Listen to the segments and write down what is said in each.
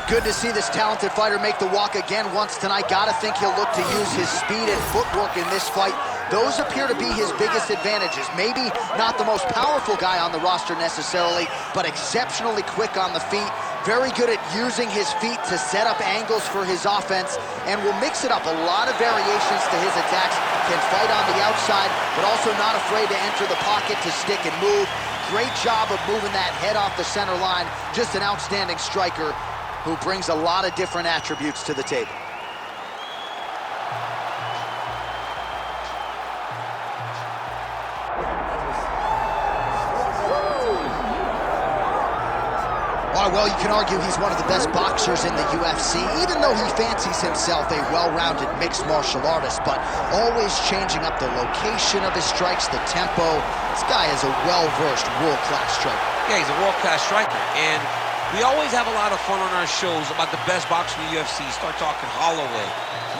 Good to see this talented fighter make the walk again once tonight. Gotta think he'll look to use his speed and footwork in this fight. Those appear to be his biggest advantages. Maybe not the most powerful guy on the roster necessarily, but exceptionally quick on the feet. Very good at using his feet to set up angles for his offense, and will mix it up. A lot of variations to his attacks. Can fight on the outside, but also not afraid to enter the pocket to stick and move. Great job of moving that head off the center line. Just an outstanding striker who brings a lot of different attributes to the table. Well, you can argue he's one of the best boxers in the UFC, even though he fancies himself a well-rounded mixed martial artist, but always changing up the location of his strikes, the tempo. This guy is a well-versed, world-class striker. Yeah, he's a world-class striker, and we always have a lot of fun on our shows about the best boxer in the UFC. Start talking Holloway,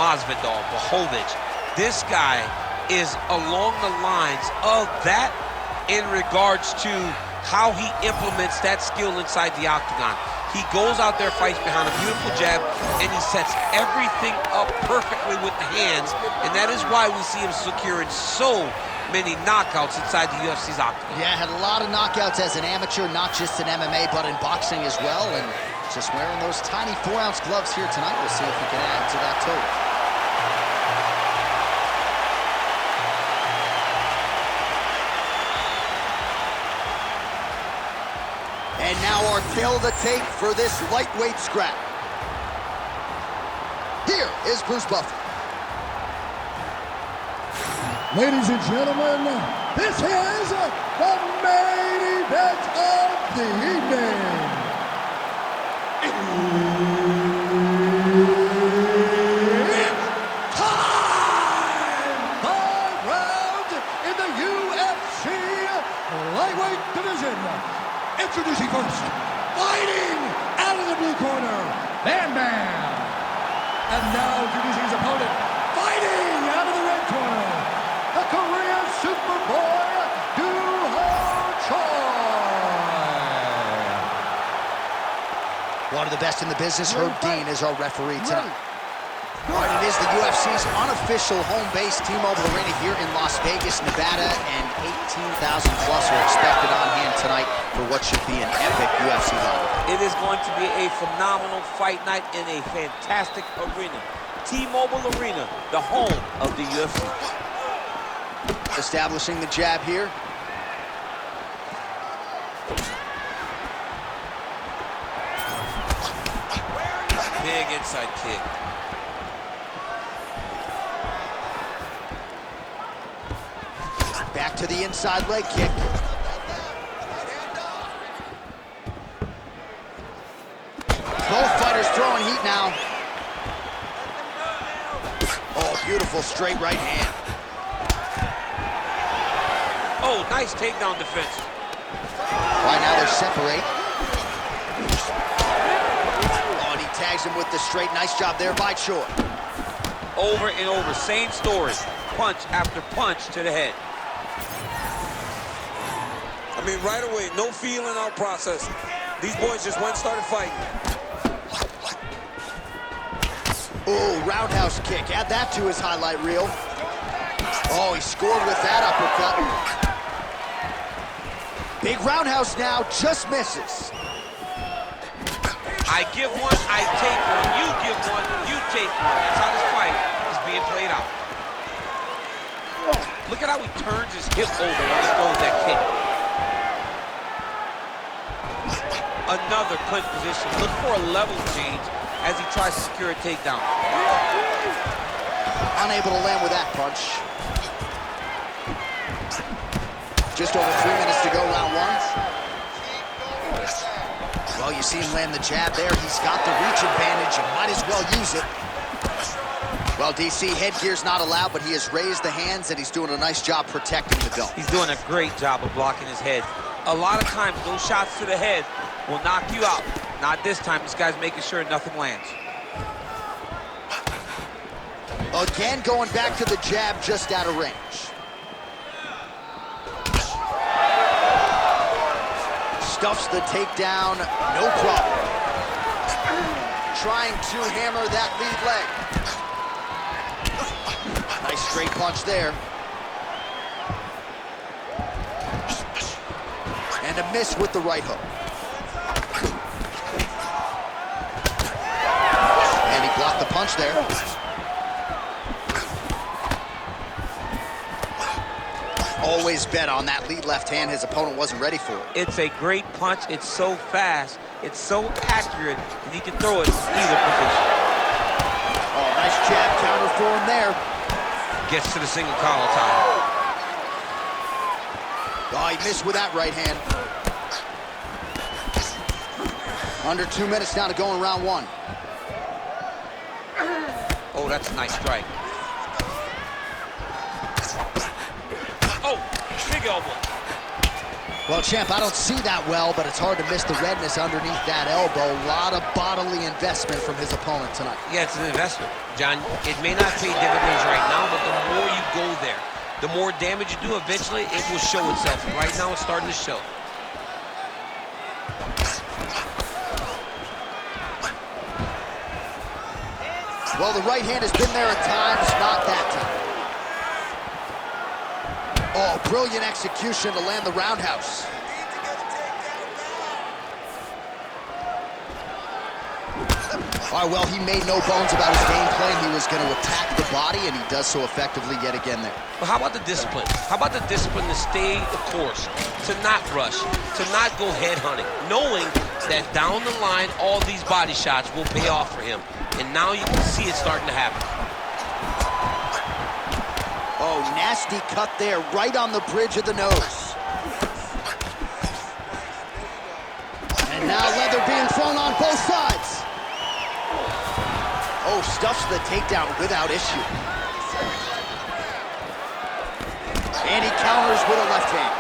Masvidal, Blachowicz. This guy is along the lines of that in regards to how he implements that skill inside the octagon. He goes out there, fights behind a beautiful jab, and he sets everything up perfectly with the hands, and that is why we see him securing so many knockouts inside the UFC's octagon. Yeah, had a lot of knockouts as an amateur, not just in MMA, but in boxing as well, and just wearing those tiny 4-ounce gloves here tonight. We'll see if we can add to that total. And now our tail of the tape for this lightweight scrap. Here is Bruce Buffer. Ladies and gentlemen, this is the main event of the evening. It's time! 5 rounds in the UFC lightweight division. Introducing first, fighting out of the blue corner, Bam Bam. And now introducing his opponent, fighting out of the red corner, the Korean Superboy, Doo-Ho Choi. One of the best in the business, Herb Dean, is our referee tonight. All right, it is the UFC's unofficial home base, T-Mobile Arena here in Las Vegas, Nevada, and 18,000 plus are expected on hand tonight for what should be an epic UFC night. It is going to be a phenomenal fight night in a fantastic arena. T-Mobile Arena, the home of the UFC. Establishing the jab here. Big inside kick. Back to the inside leg kick. Both fighters throwing heat now. Oh, beautiful straight right hand. Oh, nice takedown defense. Right now they separate. Oh, and he tags him with the straight. Nice job there by Choi. Over and over, same story. Punch after punch to the head. I mean, right away, no feeling out process. These boys just went and started fighting. Oh, roundhouse kick. Add that to his highlight reel. Oh, he scored with that uppercut. Big roundhouse now, just misses. I give one, I take one. You give one, you take one. That's how this fight is being played out. Look at how he turns his hip over when he throws that kick. Another clinch position. Look for a level change as he tries to secure a takedown. Unable to land with that punch. Just over 3 minutes to go, round one. Well, you see him land the jab there. He's got the reach advantage. You might as well use it. Well, DC, headgear's not allowed, but he has raised the hands, and he's doing a nice job protecting the belt. He's doing a great job of blocking his head. A lot of times, those shots to the head will knock you out. Not this time. This guy's making sure nothing lands. Again, going back to the jab just out of range. Stuffs the takedown, no problem. trying to hammer that lead leg. Nice straight punch there. And a miss with the right hook. And he blocked the punch there. Always bet on that lead left hand. His opponent wasn't ready for it. It's a great punch. It's so fast. It's so accurate. And he can throw it either position. Oh, nice jab counter for him there. Gets to the single collar tie. Oh, he missed with that right hand. Under 2 minutes now to go in round one. Oh, that's a nice strike. Oh, big elbow. Well, champ, I don't see that well, but it's hard to miss the redness underneath that elbow. A lot of bodily investment from his opponent tonight. Yeah, it's an investment, John. It may not pay dividends right now, but the more you go there, the more damage you do, eventually it will show itself. And right now it's starting to show. Well, the right hand has been there at times, not that time. Oh, brilliant execution to land the roundhouse. All right, well, he made no bones about his game plan. He was going to attack the body, and he does so effectively yet again there. But how about the discipline? How about the discipline to stay the course, to not rush, to not go head hunting, knowing that down the line, all these body shots will pay off for him. And now you can see it starting to happen. Oh, nasty cut there, right on the bridge of the nose. And now leather being thrown on both sides. Oh, stuffs the takedown without issue. And he counters with a left hand.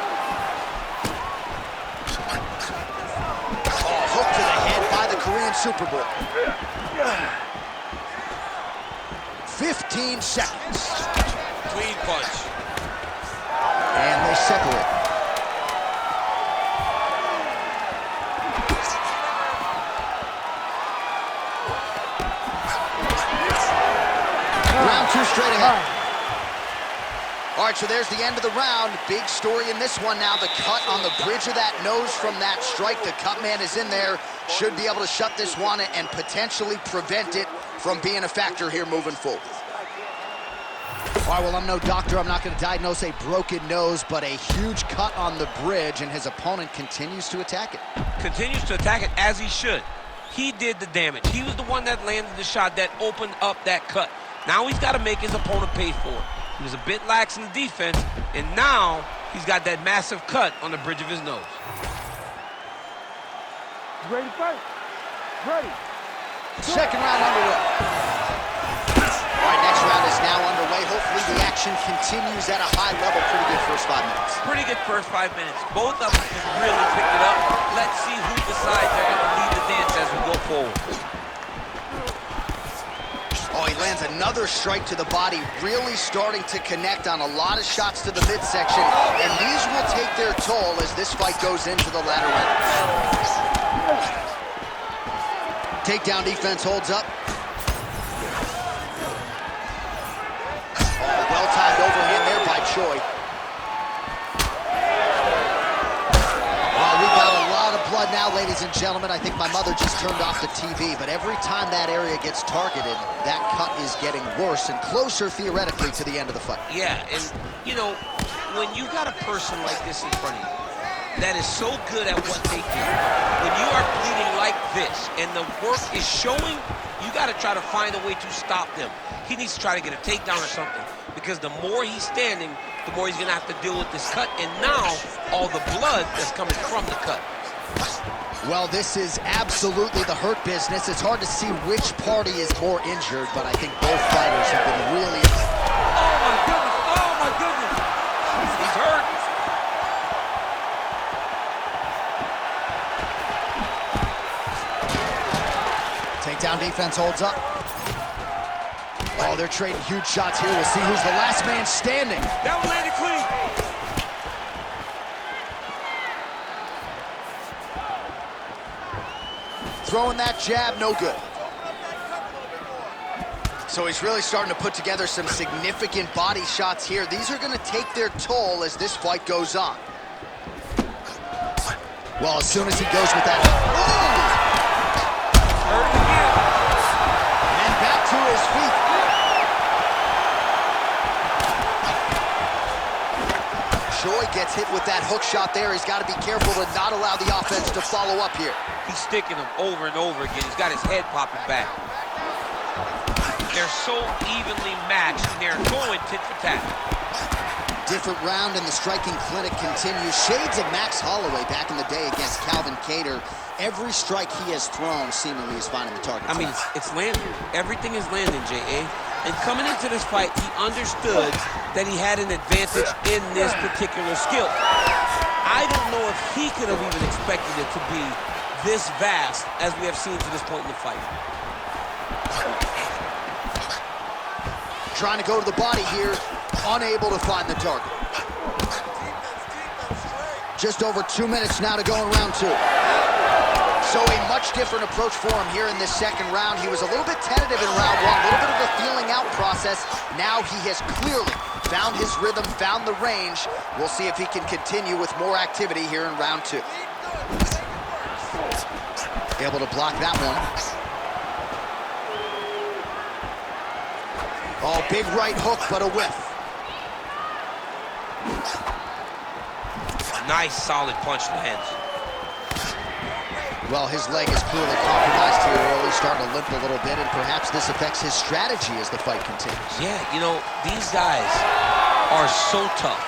Oh, hook to the head by the Korean Super Bowl. 15 seconds. Clean punch. And they separate. Round two straight ahead. All right, so there's the end of the round. Big story in this one now. The cut on the bridge of that nose from that strike. The cut man is in there. Should be able to shut this one and potentially prevent it from being a factor here moving forward. All right, well, I'm no doctor. I'm not going to diagnose a broken nose, but a huge cut on the bridge, and his opponent continues to attack it. Continues to attack it as he should. He did the damage. He was the one that landed the shot that opened up that cut. Now he's got to make his opponent pay for it. He was a bit lax in the defense, and now he's got that massive cut on the bridge of his nose. Ready to fight? Ready. Second round underway. All right, next round is now underway. Hopefully the action continues at a high level. Pretty good first 5 minutes. Pretty good first 5 minutes. Both of them have really picked it up. Let's see who decides they're going to lead the dance as we go forward. Oh, he lands another strike to the body, really starting to connect on a lot of shots to the midsection, and these will take their toll as this fight goes into the latter rounds. Takedown defense holds up. Oh, well-timed overhand there by Choi. We got a lot of blood now, ladies and gentlemen. I think my mother just turned off the TV, but every time that area gets targeted, that cut is getting worse and closer, theoretically, to the end of the fight. Yeah, and, you know, when you got a person like this in front of you that is so good at what they do, when you are bleeding like this and the work is showing, you got to try to find a way to stop them. He needs to try to get a takedown or something, because the more he's standing, the more he's going to have to deal with this cut, and now all the blood that's coming from the cut. Well, this is absolutely the hurt business. It's hard to see which party is more injured, but I think both fighters have been really... Oh, my goodness! Oh, my goodness! He's hurt. Takedown defense holds up. Oh, they're trading huge shots here. We'll see who's the last man standing. That one landed clean. Throwing that jab, no good. So he's really starting to put together some significant body shots here. These are going to take their toll as this fight goes on. Well, as soon as he goes with that... And back to his feet. Choi gets hit with that hook shot there. He's got to be careful to not allow the offense to follow up here. He's sticking him over and over again. He's got his head popping back. They're so evenly matched, and they're going tit for tat. Different round, and the striking clinic continues. Shades of Max Holloway back in the day against Calvin Kattar. Every strike he has thrown seemingly is finding the target. I mean, it's landing. Everything is landing, J.A. And coming into this fight, he understood that he had an advantage in this particular skill. I don't know if he could have even expected it to be this vast as we have seen to this point in the fight. Trying to go to the body here, unable to find the target. Just over 2 minutes now to go in round two. So a much different approach for him here in this second round. He was a little bit tentative in round one, a little bit of a feeling out process. Now he has clearly found his rhythm, found the range. We'll see if he can continue with more activity here in round two. Able to block that one. Oh, big right hook, but a whiff. Nice, solid punch lands. Well, his leg is clearly compromised here early, starting to limp a little bit, and perhaps this affects his strategy as the fight continues. Yeah, you know, these guys are so tough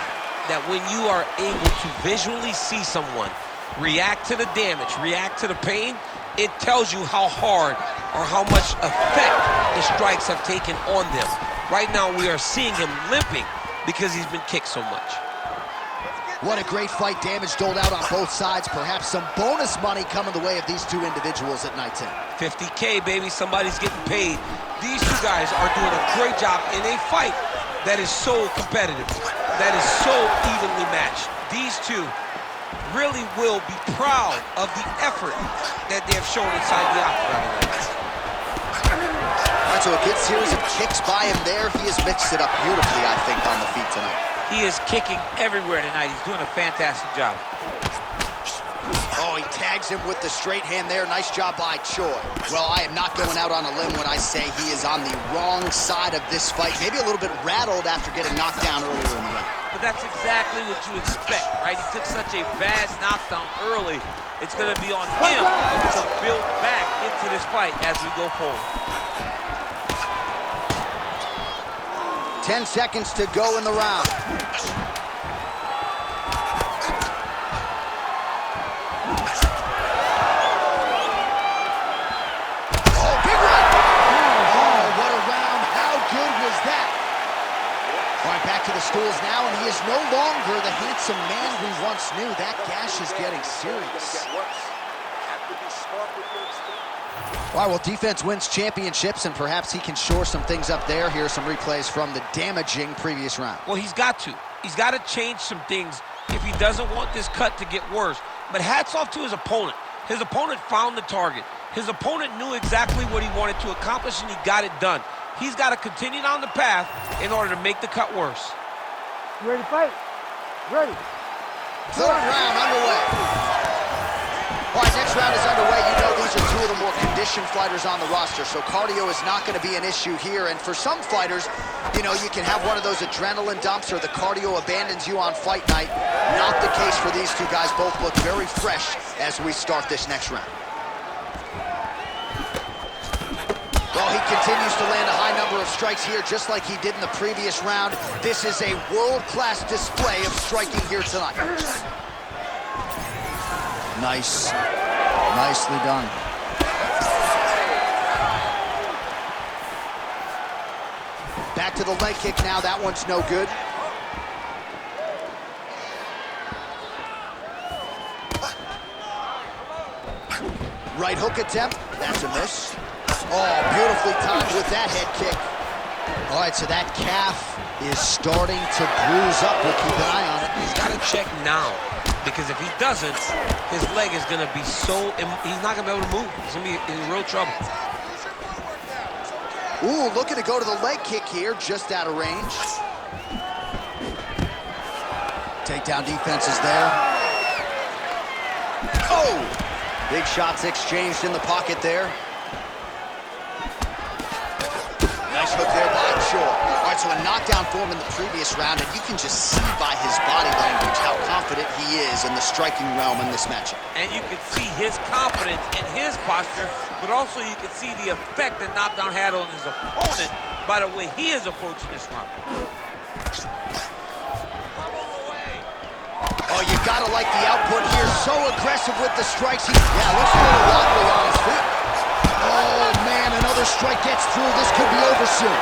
that when you are able to visually see someone react to the damage, react to the pain, it tells you how hard or how much effect the strikes have taken on them. Right now, we are seeing him limping because he's been kicked so much. What a great fight. Damage doled out on both sides. Perhaps some bonus money coming the way of these two individuals at night 10. $50K, baby. Somebody's getting paid. These two guys are doing a great job in a fight that is so competitive, that is so evenly matched. These two really will be proud of the effort that they have shown inside the octagon. All right, so a good series of kicks by him there. He has mixed it up beautifully, I think, on the feet tonight. He is kicking everywhere tonight. He's doing a fantastic job. Oh, he tags him with the straight hand there. Nice job by Choi. Well, I am not going out on a limb when I say he is on the wrong side of this fight. Maybe a little bit rattled after getting knocked down earlier in the round. But that's exactly what you expect, right? He took such a bad knockdown early. It's going to be on him to build back into this fight as we go forward. 10 seconds to go in the round. To the stools now, and he is no longer the handsome man we once knew. That gash is getting serious. All right, well, defense wins championships, and perhaps he can shore some things up there. Here are some replays from the damaging previous round. Well, he's got to. He's got to change some things if he doesn't want this cut to get worse. But hats off to his opponent. His opponent found the target. His opponent knew exactly what he wanted to accomplish, and he got it done. He's got to continue down the path in order to make the cut worse. You ready to fight? Ready. Third round underway. All right, next round is underway. You know these are two of the more conditioned fighters on the roster, so cardio is not going to be an issue here. And for some fighters, you know, you can have one of those adrenaline dumps or the cardio abandons you on fight night. Not the case for these two guys. Both look very fresh as we start this next round. Well, he continues to land a high number of strikes here, just like he did in the previous round. This is a world-class display of striking here tonight. Nice. Nicely done. Back to the leg kick now. That one's no good. Right hook attempt. That's a miss. Oh, beautifully timed with that head kick. All right, so that calf is starting to bruise up. We'll keep an eye on it. He's got to check now, because if he doesn't, his leg is going to be so... He's not going to be able to move. He's going to be in real trouble. Ooh, looking to go to the leg kick here, just out of range. Takedown defense is there. Oh! Big shots exchanged in the pocket there. Nice hook there by Shaw. All right, so a knockdown for him in the previous round, and you can just see by his body language how confident he is in the striking realm in this matchup. And you can see his confidence in his posture, but also you can see the effect that knockdown had on his opponent by the way he is approaching this round. Oh, you gotta like the output here. So aggressive with the strikes. Looks a little wobbly on his feet. Oh, man, another strike gets through. This could be over soon.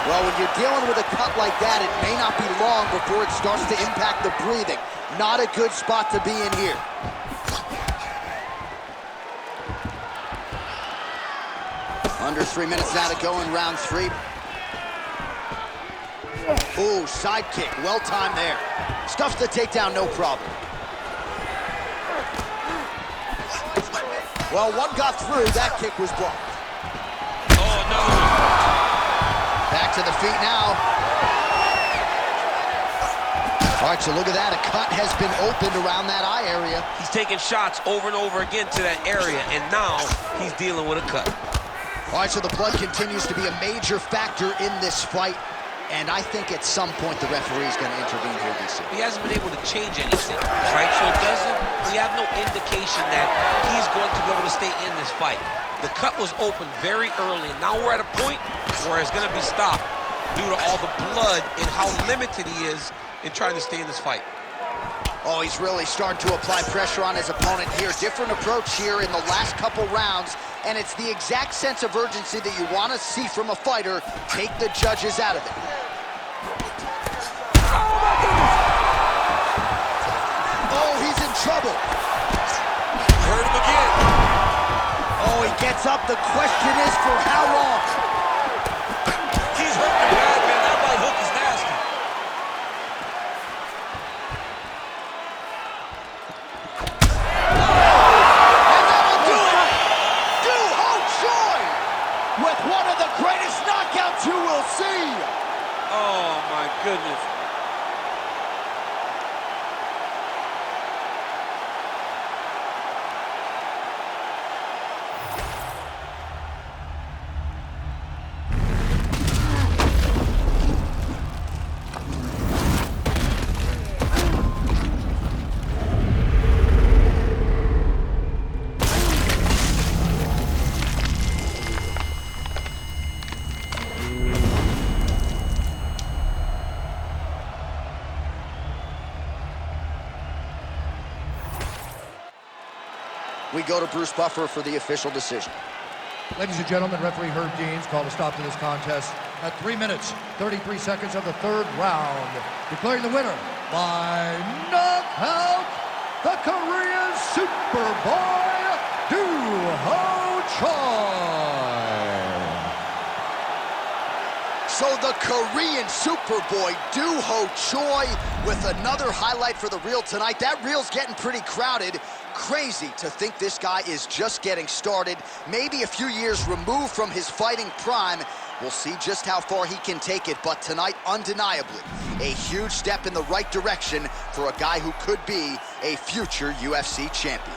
Well, when you're dealing with a cut like that, it may not be long before it starts to impact the breathing. Not a good spot to be in here. Under 3 minutes now to go in round 3. Ooh, side kick, well timed there. Stuffs the takedown, no problem. Well, one got through, that kick was blocked. Oh, no. Back to the feet now. All right, so look at that, a cut has been opened around that eye area. He's taking shots over and over again to that area, and now he's dealing with a cut. All right, so the blood continues to be a major factor in this fight. And I think at some point the referee is going to intervene here, DC. He hasn't been able to change anything, right? So we have no indication that he's going to be able to stay in this fight. The cut was open very early, and now we're at a point where it's going to be stopped due to all the blood and how limited he is in trying to stay in this fight. Oh, he's really starting to apply pressure on his opponent here. Different approach here in the last couple rounds, and it's the exact sense of urgency that you want to see from a fighter. Take the judges out of it. Oh, he's in trouble. Hurt him again. Oh, he gets up. The question is for how long? He's hurting him bad, man. That right hook is nasty. And that'll do it. Duho Choi with one of the greatest knockouts you will see. Oh, my goodness. We go to Bruce Buffer for the official decision. Ladies and gentlemen, referee Herb Deans called a stop to this contest at 3 minutes, 33 seconds of the third round, declaring the winner by knockout, the Korean Superboy, Duho Choi. So the Korean Superboy, Duho Choi, with another highlight for the reel tonight. That reel's getting pretty crowded. Crazy to think this guy is just getting started, maybe a few years removed from his fighting prime. We'll see just how far he can take it, but tonight, undeniably, a huge step in the right direction for a guy who could be a future UFC champion.